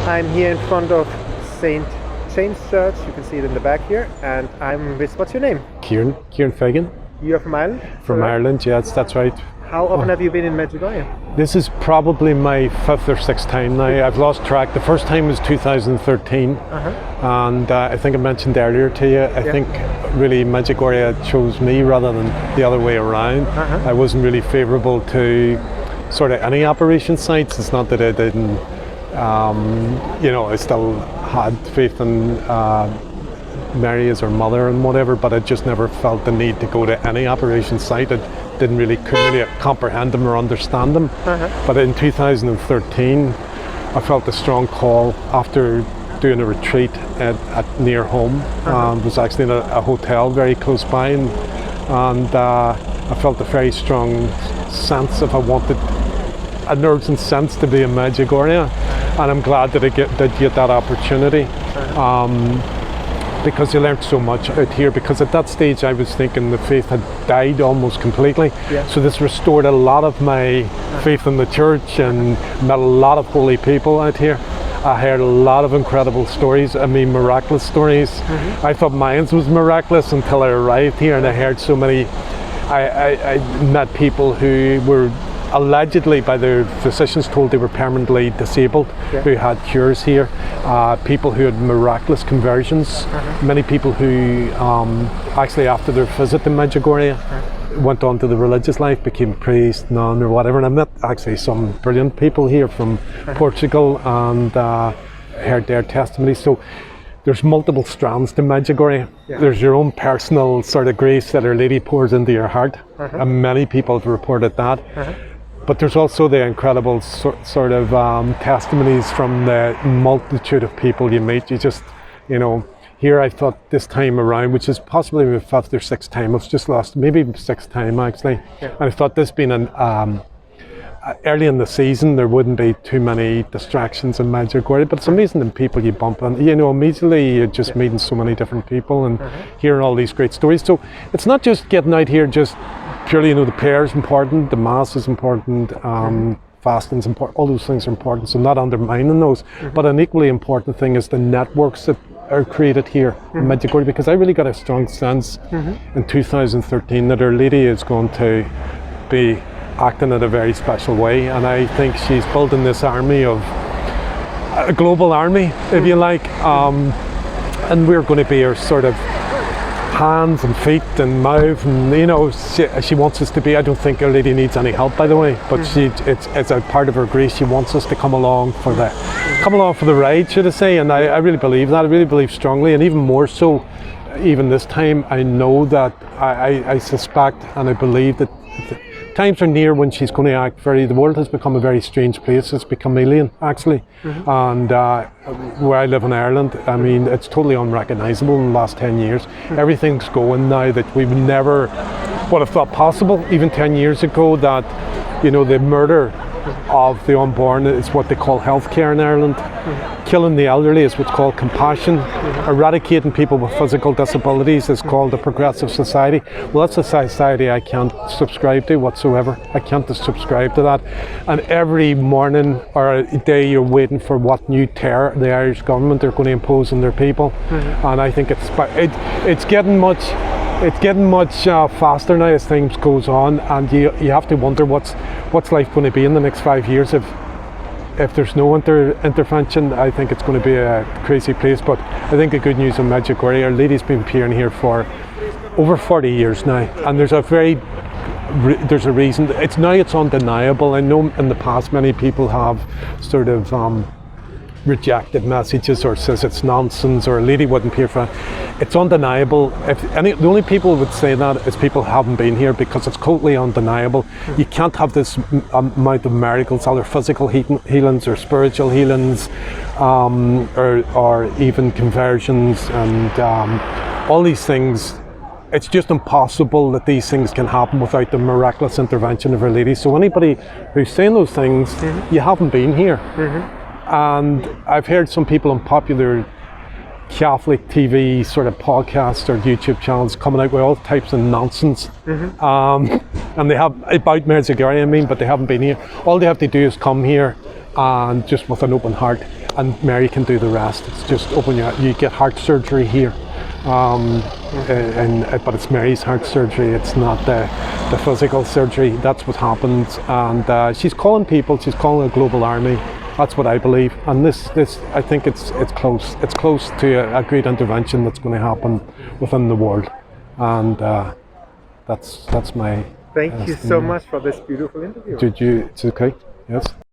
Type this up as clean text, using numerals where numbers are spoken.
I'm here in front of St. James Church. You can see it in the back here. And I'm with, what's your name? Kieran Fagan. You're from Ireland? From Ireland, yes, that's right. How often have you been in Medjugorje? This is probably my 5th or 6th time now. I've lost track. The first time was 2013. And I think I mentioned earlier to you, I think really Medjugorje chose me rather than the other way around. I wasn't really favourable to sort of any operation sites. It's not that I didn't, I still had faith in Mary as her mother and whatever, but I just never felt the need to go to any operation site. I couldn't really comprehend them or understand them. But in 2013, I felt a strong call after doing a retreat at near home. It was actually in a hotel very close by, and I felt a very strong sense of an urgent sense to be in Medjugorje, and I'm glad that I did get that opportunity. Because you learned so much out here, because at that stage I was thinking the faith had died almost completely. So this restored a lot of my faith in the church and met a lot of holy people out here. I heard a lot of incredible stories, miraculous stories. I thought mine was miraculous until I arrived here, and I heard so many. I met people who were allegedly by their physicians told they were permanently disabled, who had cures here, people who had miraculous conversions, many people who actually after their visit to Medjugorje went on to the religious life, became priest, nun or whatever, and I met actually some brilliant people here from Portugal and heard their testimonies. So there's multiple strands to Medjugorje. There's your own personal sort of grace that Our Lady pours into your heart, and many people have reported that. But there's also the incredible sort of testimonies from the multitude of people you meet. You just, here I thought this time around, which is possibly my 5th or 6th time, I've just lost, maybe 6th time actually. And I thought this being early in the season, there wouldn't be too many distractions in Medjugorje, but it's amazing the people you bump into. Immediately you're just meeting so many different people and hearing all these great stories. So it's not just getting out here just purely, the prayer is important, the mass is important, fasting's important, all those things are important, so not undermining those. But an equally important thing is the networks that are created here in Medjugorje, because I really got a strong sense in 2013 that Our Lady is going to be acting in a very special way, and I think she's building this army of a global army, if you like, and we're going to be her sort of hands and feet and mouth, and she wants us to be. I don't think Our Lady needs any help, by the way, but it's a part of her grace. She wants us to come along for the ride, should I say, and I really believe that. I really believe strongly, and even more so, even this time, I know that I suspect and I believe that times are near when she's going to act the world has become a very strange place. It's become alien, actually. And where I live in Ireland, it's totally unrecognisable in the last 10 years. Everything's going now that we never would have thought possible, even 10 years ago, that, the murder of the unborn is what they call healthcare in Ireland. Killing the elderly is what's called compassion. Eradicating people with physical disabilities is called a progressive society. Well, that's a society I can't subscribe to whatsoever. I can't subscribe to that. And every morning or a day you're waiting for what new terror the Irish government are going to impose on their people. And I think it's getting much faster now as things goes on, and you have to wonder what's life going to be in the next 5 years if there's no intervention. I think it's going to be a crazy place. But I think the good news in Medjugorje, Our Lady's been appearing here for over 40 years now, and there's a reason. It's undeniable. I know in the past many people have sort of rejected messages or says it's nonsense or a lady wouldn't pay for it. It's undeniable. The only people who would say that is people who haven't been here, because it's totally undeniable. You can't have this amount of miracles, either physical healings or spiritual healings, or even conversions and all these things. It's just impossible that these things can happen without the miraculous intervention of Our Lady. So anybody who's saying those things, you haven't been here. And I've heard some people on popular Catholic TV sort of podcasts or YouTube channels coming out with all types of nonsense. And they have about Medjugorje, but they haven't been here. All they have to do is come here and just with an open heart, and Mary can do the rest. It's just open your, you get heart surgery here, but it's Mary's heart surgery. It's not the physical surgery. That's what happens, and she's calling people. She's calling a global army. That's what I believe, and this I think it's close. It's close to a great intervention that's going to happen within the world, and that's my. Thank you so much for this beautiful interview. Did you? It's okay. Yes.